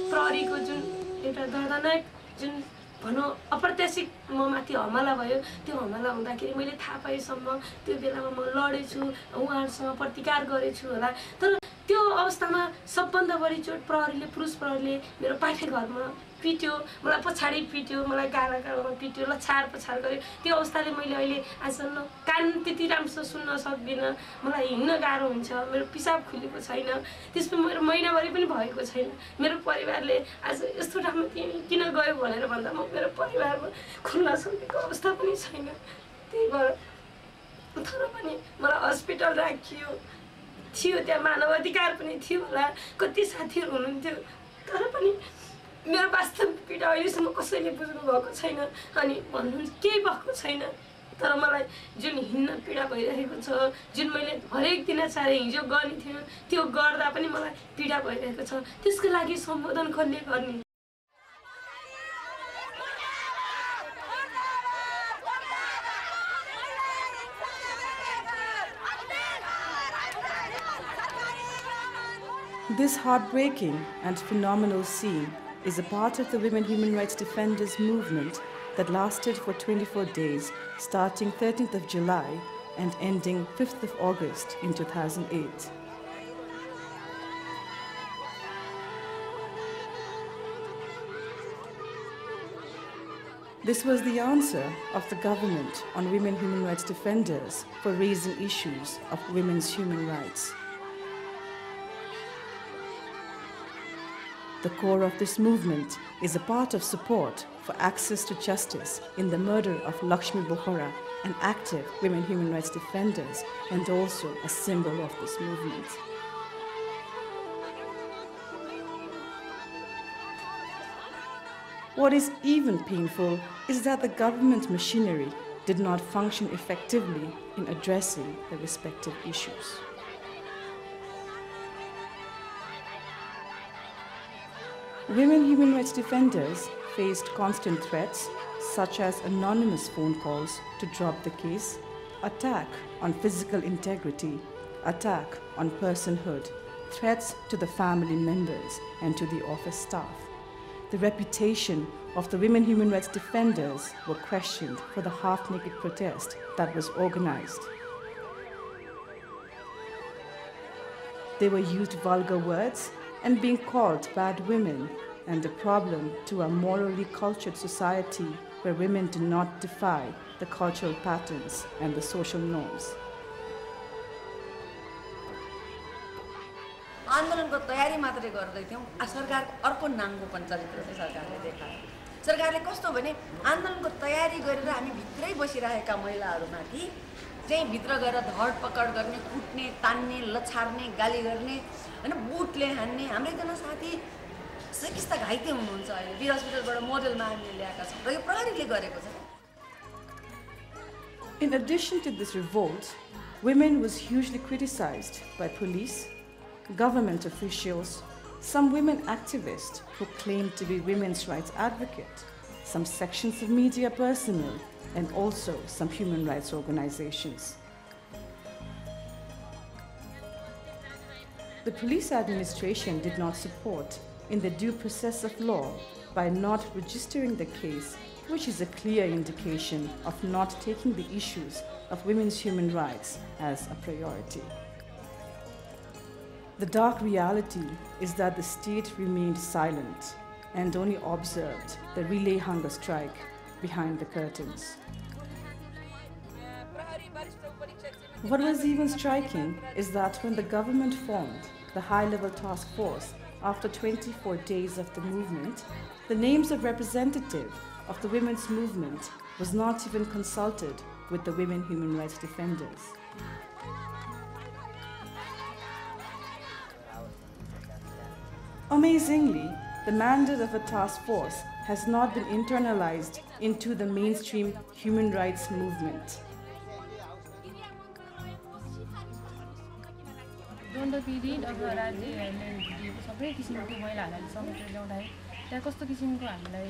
प्रहरीको जुन एउटा दर्दनाक जुन भनौँ अप्रत्याशित ममाथि हमला भयो, त्यो हमला हुँदाखेरि मैले थाहा पाएसम्म त्यो बेलामा म लडेछु, उहाँहरूसँग प्रतिकार गरेछु होला। तर त्यो अवस्थामा सबभन्दा बढी चोट पुरुष प्रहरीले मेरो पाठेघरमा पिट्यो, मलाई पछाडि पिट्यो, मलाई गालामा पिट्यो, लछार पछार गर्यो। त्यो अवस्थाले मैले अहिले आजसम्म कान त्यति राम्रोसँग सुन्न सक्दिनँ, मलाई हिँड्न गाह्रो हुन्छ, मेरो पिसाब खुलेको छैन, त्यसमा मेरो महिनाभरि पनि भएको छैन। मेरो परिवारले आज यस्तो ठाउँमा तिमी किन गयो भनेर भन्दा म मेरो परिवारमा खुल्न सक्नेको अवस्था पनि छैन। त्यही भएर तर पनि मलाई हस्पिटल राखियो, त्यहाँ मानव अधिकार पनि थियो होला, कति साथीहरू हुनुहुन्थ्यो, तर पनि मेरो वास्तविक पीडा अहिलेसम्म कसैले बुझ्नु भएको छैन अनि भन्नु केही भएको छैन। तर मलाई जुन हिँड्न पीडा भइरहेको छ, जुन मैले हरेक दिन चाहे हिजो गर्ने थियो त्यो गर्दा पनि मलाई पीडा भइरहेको छ, त्यसको लागि सम्बोधन कसले गर्ने? This heartbreaking and phenomenal scene is a part of the Women Human Rights Defenders movement that lasted for 24 days, starting 13th of July and ending 5th of August in 2008. This was the answer of the government on women human rights defenders for raising issues of women's human rights. The core of this movement is a part of support for access to justice in the murder of Lakshmi Bohra, an active women human rights defenders and also a symbol of this movement. What is even painful is that the government machinery did not function effectively in addressing the respective issues. Women human rights defenders faced constant threats such as anonymous phone calls to drop the case, attack on physical integrity, attack on personhood, threats to the family members and to the office staff. The reputation of the women human rights defenders were questioned for the half-naked protest that was organized. They were used vulgar words and being called bad women and a problem to a morally cultured society where women do not defy the cultural patterns and the social norms. आन्दोलनको तयारी मात्रै गर्दै थियौं सरकारको अर्को नाङ्गोपन चरित्र चाहिँ सरकारले देखायो सरकारले कस्तो भने आन्दोलनको तयारी गरेर हामी भित्रै बसिरहेका महिलाहरुमाथि चाहिँ भित्र गएर धडपकड गर्ने कुट्ने तान्ने लछार्ने गाली गर्ने हैन बुटले हान्ने हाम्रो एकजना साथी चिकित्सा घाइते हुनुहुन्छ अहिले वीर अस्पतालबाट मोडेलमा हामीले ल्याएका छौं र यो प्रहरीले गरेको छ. In addition to this revolt, women was hugely criticized by police, government officials, some women activists who claimed to be women's rights advocates, some sections of media personnel, and also some human rights organizations. The police administration did not support in the due process of law by not registering the case, which is a clear indication of not taking the issues of women's human rights as a priority. The dark reality is that the state remained silent and only observed the relay hunger strike behind the curtains. What was even striking is that when the government formed the high-level task force after 24 days of the movement, the names of representatives of the women's movement was not even consulted with the women human rights defenders. Amazingly, the mandate of a task force has not been internalized into the mainstream human rights movement. दण्ड पीडित अब राज्यहरूले दिएको सबै किसिमको महिलाहरूलाई समेटेर ल्याउँदाखेरि त्यहाँ कस्तो किसिमको हामीलाई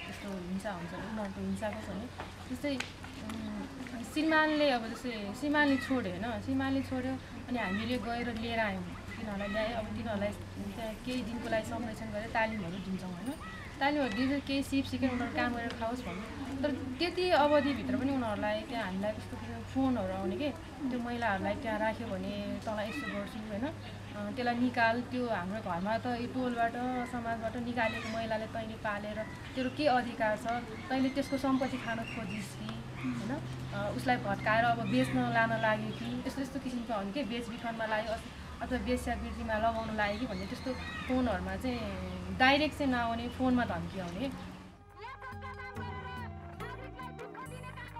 यस्तो हिंसा हुन्छ उनीहरूको हिंसाको छ भने जस्तै श्रीमानले अब जस्तै श्रीमानले छोड्यो होइन श्रीमानले छोड्यो अनि हामीले गएर लिएर आयौँ तिनीहरूलाई ल्यायो अब तिनीहरूलाई त्यहाँ केही दिनको लागि संरक्षण गरेर तालिमहरू दिन्छौँ होइन तालिमहरू दिन्छ केही सिप सिकेर उनीहरू काम गरेर खाओस् भन्नु तर त्यति अवधिभित्र पनि उनीहरूलाई त्यहाँ हामीलाई कस्तो किसिमको फोनहरू आउने के त्यो महिलाहरूलाई त्यहाँ राख्यो भने तँलाई यस्तो गर्छु होइन त्यसलाई निकाल त्यो हाम्रो घरमा त यो टोलबाट समाजबाट निकालेको महिलाले तैँले पालेर तेरो के अधिकार छ तैँले त्यसको सम्पत्ति खान खोजिस् कि होइन उसलाई भट्काएर अब बेच्न लान लाग्यो कि यस्तो यस्तो किसिमको हो कि बेचबिखनमा लाग्यो अथवा बेस्यावृत्तिमा लगाउन लाग्यो कि भन्ने त्यस्तो फोनहरूमा चाहिँ डाइरेक्ट चाहिँ नआउने फोनमा धम्की आउने.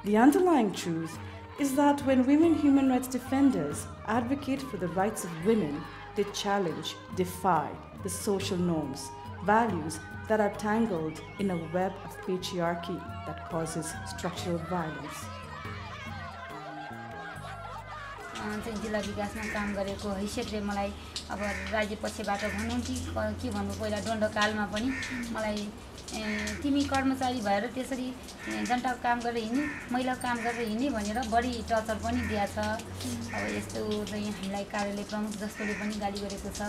The underlying truth is that when women human rights defenders advocate for the rights of women, they challenge, defy the social norms, values that are tangled in a web of patriarchy that causes structural violence. जिल्ला विकासमा काम गरेको हैसियतले मलाई अब राज्य पक्षबाट भनौँ कि के भन्नु पहिला दण्डकालमा पनि मलाई तिमी कर्मचारी भएर त्यसरी जनताको काम गरेर हिँड्ने महिलाको काम गरेर हिँड्ने भनेर बढी टर्चर पनि दिएछ. अब यस्तो चाहिँ हामीलाई कार्यालय प्रमुख जस्तोले पनि गाली गरेको छ.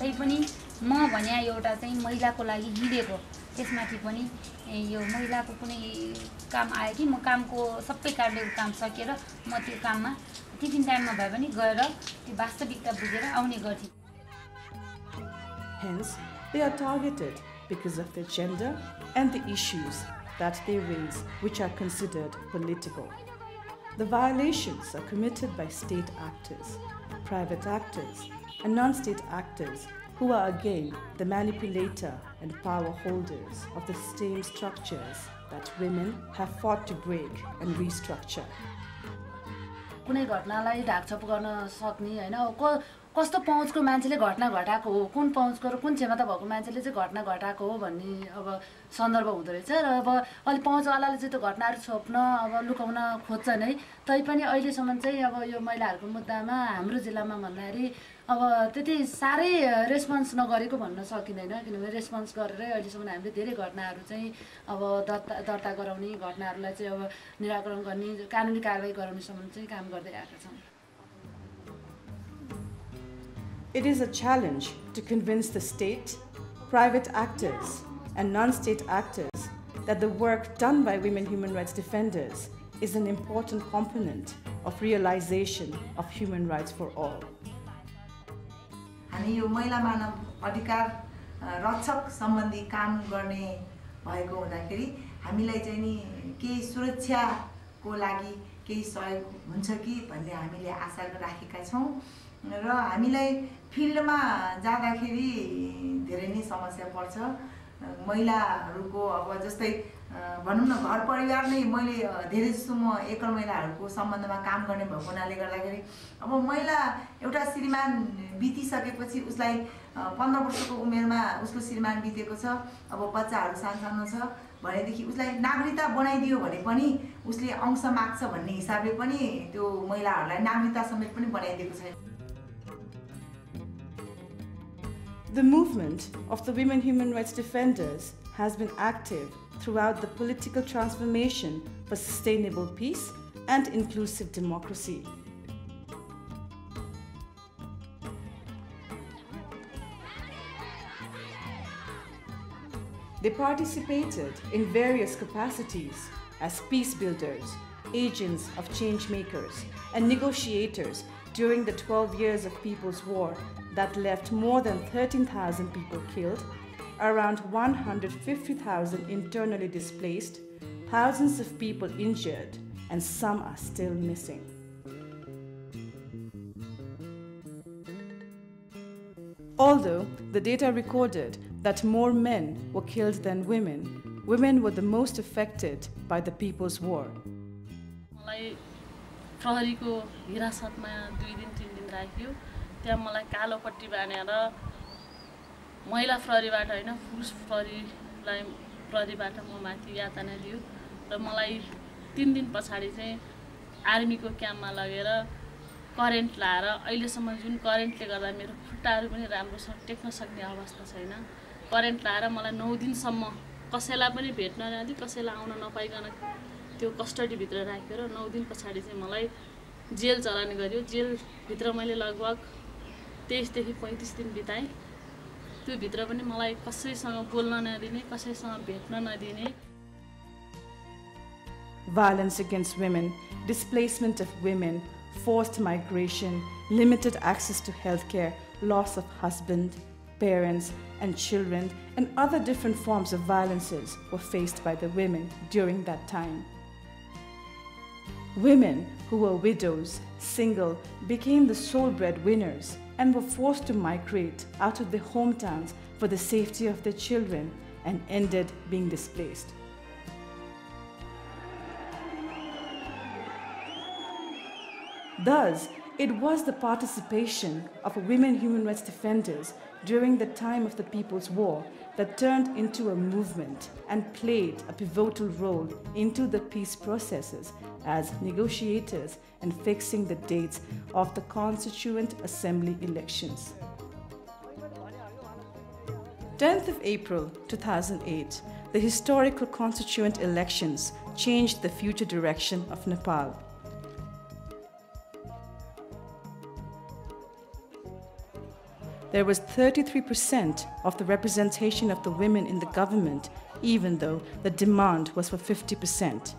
तैपनि म भने एउटा चाहिँ महिलाको लागि हिँडेको त्यसमाथि पनि यो महिलाको कुनै काम आयो कि म कामको सबै कार्यालयको काम सकेर म त्यो काममा टिफिन टाइममा भए पनि गएर त्यो वास्तविकता बुझेर आउने गर्थेँ. Hence, they are targeted because of their gender and the issues that they raise, which are considered political. The violations are committed by state actors, private actors, and non-state actors who are again the manipulator and power holders of the same structures that women have fought to break and restructure. कुनै घटनालाई ढाकछोप गर्न सक्ने हैन कस्तो पहुँचको मान्छेले घटना घटाएको हो कुन पहुँचको र कुन क्षमता भएको मान्छेले चाहिँ घटना घटाएको हो भन्ने अब सन्दर्भ हुँदो रहेछ र अब अलि पहुँचवालाले चाहिँ त्यो घटनाहरू छोप्न अब लुकाउन खोज्छन् है. तैपनि अहिलेसम्म चाहिँ अब यो महिलाहरूको मुद्दामा हाम्रो जिल्लामा भन्दाखेरि अब त्यति साह्रै रेस्पोन्स नगरेको भन्न सकिँदैन किनभने रेस्पोन्स गरेरै अहिलेसम्म हामीले धेरै घटनाहरू चाहिँ अब दर्ता गराउने घटनाहरूलाई चाहिँ अब निराकरण गर्ने कानुनी कारबाही गराउनेसम्म चाहिँ काम गर्दै आएका छौँ. It is a challenge to convince the state, private actors, and non-state actors that the work done by women human rights defenders is an important component of realization of human rights for all. हामी यो महिला मानव अधिकार रक्षक सम्बन्धी काम गर्ने भएको हुँदाखेरि हामीलाई चाहिँ नि केही सुरक्षाको लागि केही सहयोग हुन्छ कि भन्ने हामीले आशा राखेका छौँ र हामीलाई फिल्डमा जाँदाखेरि धेरै नै समस्या पर्छ. महिलाहरूको अब जस्तै भनौँ न घर परिवार नै मैले धेरै जस्तो म एकल महिलाहरूको सम्बन्धमा काम गर्ने भएको हुनाले गर्दाखेरि अब महिला एउटा श्रीमान बितिसकेपछि उसलाई 15 वर्षको उमेरमा उसको श्रीमान बितेको छ अब बच्चाहरू सानो छ भनेदेखि उसलाई नागरिकता बनाइदियो भने पनि उसले अंश माग्छ भन्ने हिसाबले पनि त्यो महिलाहरूलाई नागरिकता समेत पनि बनाइदिएको छ. The movement of the women human rights defenders has been active throughout the political transformation for sustainable peace and inclusive democracy. They participated in various capacities as peace builders, agents of change makers, and negotiators during the 12 years of People's War that left more than 13,000 people killed, around 150,000 internally displaced, thousands of people injured, and some are still missing. Although the data recorded that more men were killed than women, women were the most affected by the People's War. प्रहरीको हिरासतमा 2 दिन 3 दिन राख्यो. त्यहाँ मलाई कालो पट्टी बानेर महिला प्रहरीबाट होइन पुरुष प्रहरीबाट म माथि यातना दियो र मलाई 3 दिन पछाडि चाहिँ आर्मीको क्याम्पमा लगेर करेन्ट लाएर अहिलेसम्म जुन करेन्टले गर्दा मेरो खुट्टाहरू पनि राम्रोसँग टेक्न सक्ने अवस्था छैन, करेन्ट लाएर मलाई 9 दिनसम्म कसैलाई पनि भेट्न नदिई कसैलाई आउन नपाइकन त्यो कस्टडीभित्र राखेर 9 दिन पछाडि चाहिँ मलाई जेल चलान गर्यो। जेलभित्र मैले लगभग 23 देखि 35 दिन बिताएँ। त्यो भित्र पनि मलाई कसैसँग बोल्न नदिने, कसैसँग भेट्न नदिने। Violence against women, displacement of women, forced migration, limited access to healthcare, loss of husband, parents, and children, and other different forms of violences were faced by the women during that time. Women who were widows, single, became the sole breadwinners and were forced to migrate out of their hometowns for the safety of their children and ended being displaced. Thus, it was the participation of women human rights defenders during the time of the People's War that turned into a movement and played a pivotal role into the peace processes as negotiators and fixing the dates of the Constituent Assembly elections. 10th of April 2008, the historical Constituent elections changed the future direction of Nepal. There was 33% of the representation of the women in the government, even though the demand was for 50%.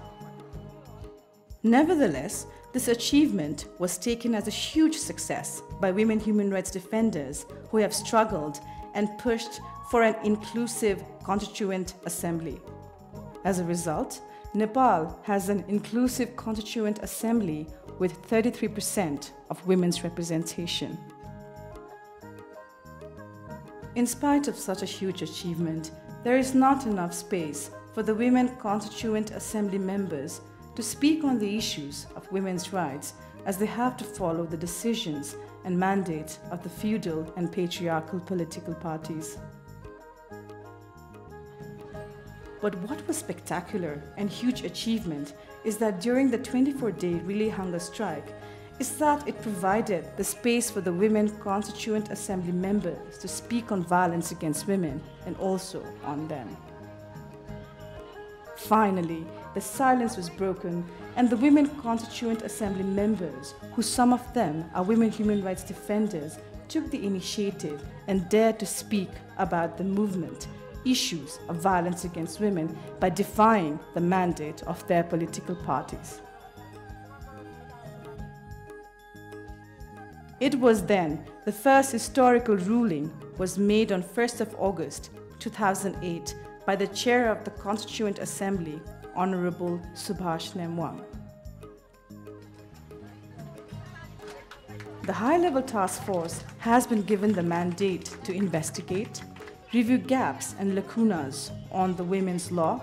Nevertheless, this achievement was taken as a huge success by women human rights defenders who have struggled and pushed for an inclusive Constituent Assembly. As a result, Nepal has an inclusive Constituent Assembly with 33% of women's representation. In spite of such a huge achievement, there is not enough space for the women Constituent Assembly members to speak on the issues of women's rights, as they have to follow the decisions and mandates of the feudal and patriarchal political parties. But what was spectacular and huge achievement is that during the 24-day relay hunger strike, is that it provided the space for the women Constituent Assembly members to speak on violence against women and also on them. Finally, the silence was broken and the women Constituent Assembly members, who some of them are women human rights defenders, took the initiative and dared to speak about the movement, issues of violence against women by defying the mandate of their political parties. It was then the first historical ruling was made on 1st of August 2008 by the chair of the Constituent Assembly, Honorable Subhash Nemwang. The high-level task force has been given the mandate to investigate, review gaps and lacunas on the women's law,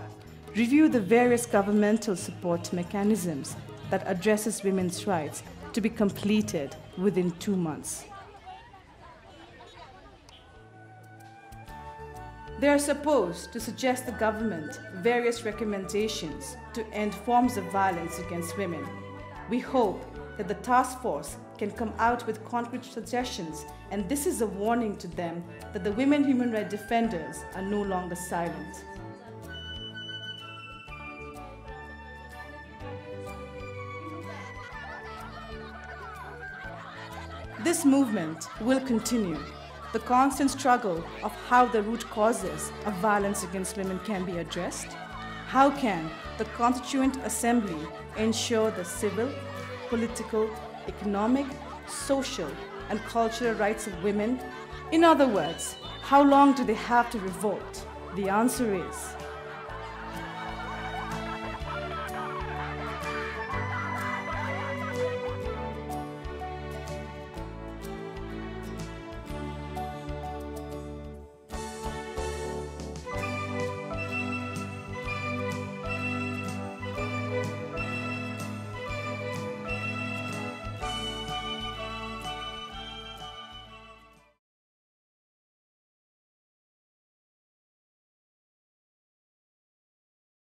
review the various governmental support mechanisms that addresses women's rights, to be completed within 2 months. They are supposed to suggest the government various recommendations to end forms of violence against women. We hope that the task force can come out with concrete suggestions, and this is a warning to them that the women human rights defenders are no longer silent. This movement will continue. The constant struggle of how the root causes of violence against women can be addressed. How can the Constituent Assembly ensure the civil, political, economic, social, and cultural rights of women? In other words, how long do they have to revolt? The answer is